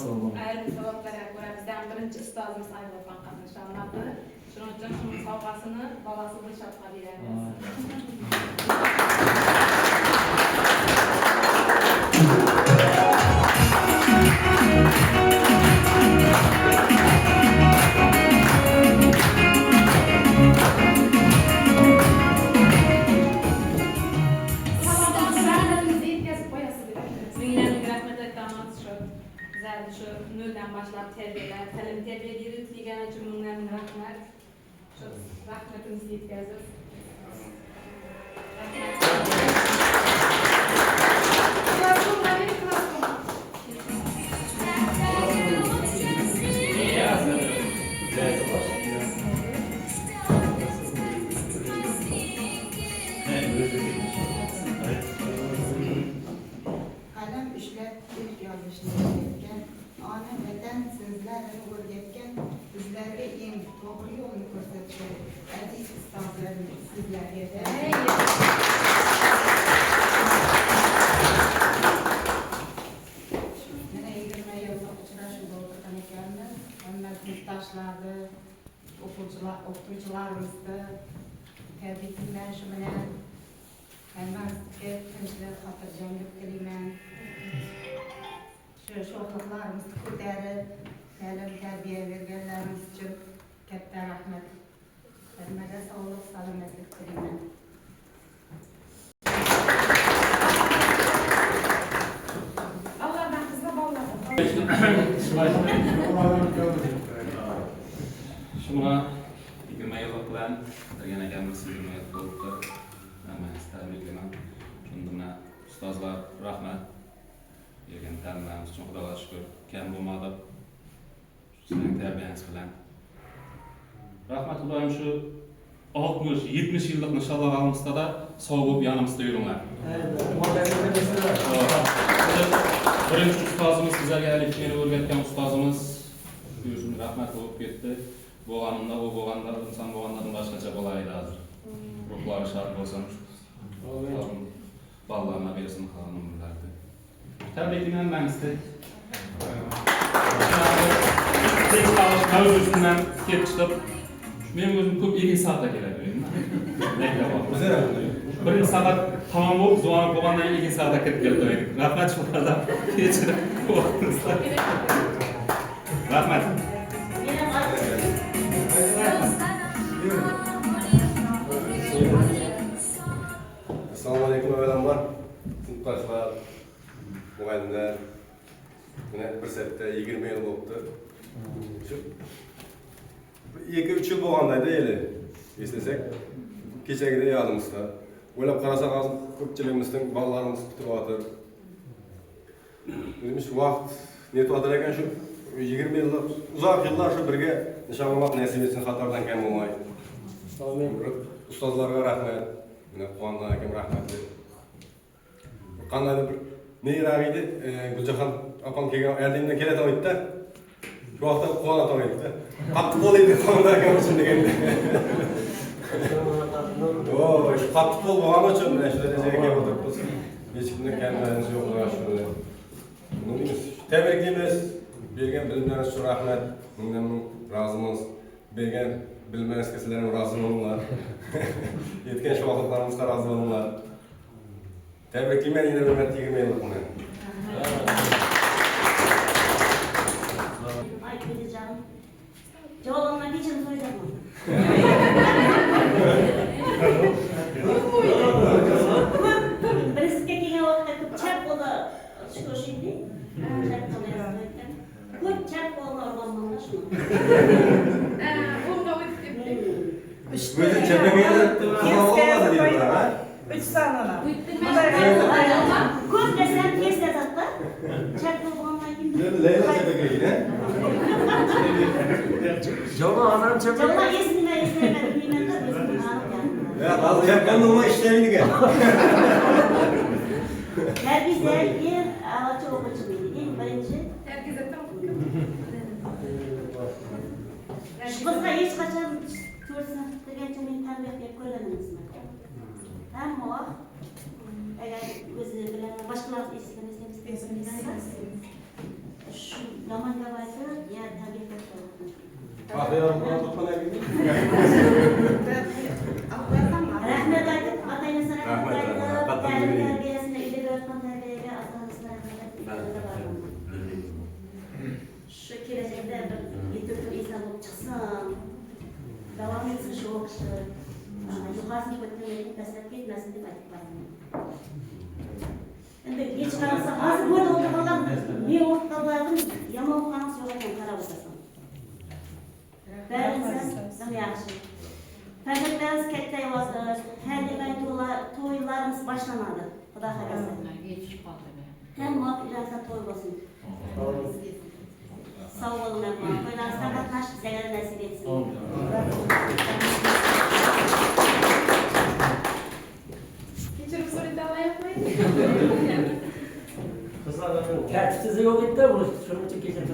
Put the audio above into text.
olun. Ayrim sebeplerine göre bizden birinci ustazımız Aybolgan katılışanlardı. Şunun için şunun savgasını babası Gülşat'a veririz. Şu nölden başlap terbiyeler, talim terbiye yürütülgen için bunların rahmet. Şu rahmetimizi yetkazır. Kalem işlep ilk yazışını etken, ana neden sizlerle öğretken, bizlerge en doğru yolunu gösterişleri, aziz ustazlarım sizlerge de. Yine 20 yıllık uçuraşında oturdan ekenimiz, onlar yurttaşlardı, okuyucularımızdı, tebrikler şu bilen, Elbette tinchlik, xotirjamlik tilayman. Shu sho'xliklarimizni ko'tarib, ta'lim tarbiya berganlarimiz uchun katta rahmat. Hammaga sog'lik, salomatlik tilayman. Allohdan bizni bog'lasin. Şuna 20 yıllık bilen yana gelmesi 20 yıllık oldu. Ben istedim. Şunduna ustazlar rahmet. Yergen tanımlarımız için Xudoga şükür. Kem bulmadı. Sizin terbiyeniz bilen. Rahmet Xudoyim şu 60-70 yıllık inşallah alımızda da sağ olup yanımızda yürünler. Birinci ustazımız bizlerge elifleri öğretken ustazımız buyursun rahmet olup gitti. Boğanında o boğanda insan boğanların başkaca kolaydı hazır. Ruhları şart olsun. Ballarına versin kanunlardı. Tebriklerim ben size. Tek çalışma üstünden skep çıkıp benim gözüm köp 2 saatte gelebilirim. Güzel oldu. Birinci saat tamam olup Zoğan'ın kovandan 2 saatte kırıp geldi. Rahmet şu kadar geçirip kovanızda. Rahmet. Assalamualaikum evvelanlar, sınıftaşlar, muallimler. Yine bir sette 20 yıl oldu. Şu 2-3 yıl bo'lgandaydı eli, eslesek. Kechagida yadımızda. O'ylab qarasak hozir ko'pchiligimizning bolalarimiz kutib o'tir. O'zimiz vaqt netib o'tir ekan shu 20 yillik uzoq yillar shu birga nishonlamoq nasib etsin, xatardan kam bo'lmay. Amin. Ustozlarga rahmat. Yine Kuandan hakem rahmetli. Qandaydir bir neyroq edi, Guljahan opam kelgan ertangdan keladi oyda. Shu vaqtda quvonib o'tirdi. Qattiq bo'l edi Kuandan hakem uchun deganda. O, shu qattiq bo'l bo'lgani uchun mana shu darajaga kelib o'tiribmiz. Hech kimning kamlarimiz yo'q mana shuni. Tabriklaymiz. Bergan bilimlaringiz uchun rahmat. Bundan razımız. Bergan bilmezke sizlerin razı olurlar. Yetken şovaklıklarımızda razı olurlar. Tebrikliyim yine hürmet 20 yıllık bunu. Ay gideceğim. Cevabımla geçin soracağım. Birisi kekine vakti çarp ola çıkıyor şimdi. Çarp ola yazarken. Koy çarp ola ormanlarına şunu. Böyle çepemeye de kalabalık diyorlar ha? 3 sanana. Koy desem kes de zaten. Çarp ola Leyla çepeke yine. Joma anam çöpe. Cama esnime ben bilmem de. Ya bazı çepken olma işlerini gel. Her bizler bir ağaçı okuyucuydu değil mi? Birinci. Herkese tam Kızla hiç kaçan görsün, gerçi beni terbiye yapıp görülemez mi? Tamam mı? Eğer özü bilen başkaları isterseniz şu Rahmet aytib, ota-onasına rahmet Rahmet, aytib, rahmet. ta'lim tarbiyasini ilib o'tgan tarbiyaga ota-onasına rahmet aytib. Shu kelajakda bir yetuk inson bo'lib chiqsin, davom etsin shu o'qishni, yuqorisini ko'tarib tashlab ketmasin deb aytib qo'yaman. Endi hech qanaqasi hozir burada o'tirganlar men o'qitganlarim yomon o'qiganimiz yo'q ekan qarab o'tasan. Bәріміздің yaxshi. Farzandlarimiz kattayapti. Har doim to'ylarimiz boshlanadi. Xudo xayrasa. Hamma uylarsa to'y bo'lsin. Sog' bo'linglar. To'ylaringizda qatnashib bizlarga nasib etsin. Kechirim so'rayda olayapman. Kızlar, kertisiz yok etti, bunu şunun için kesin.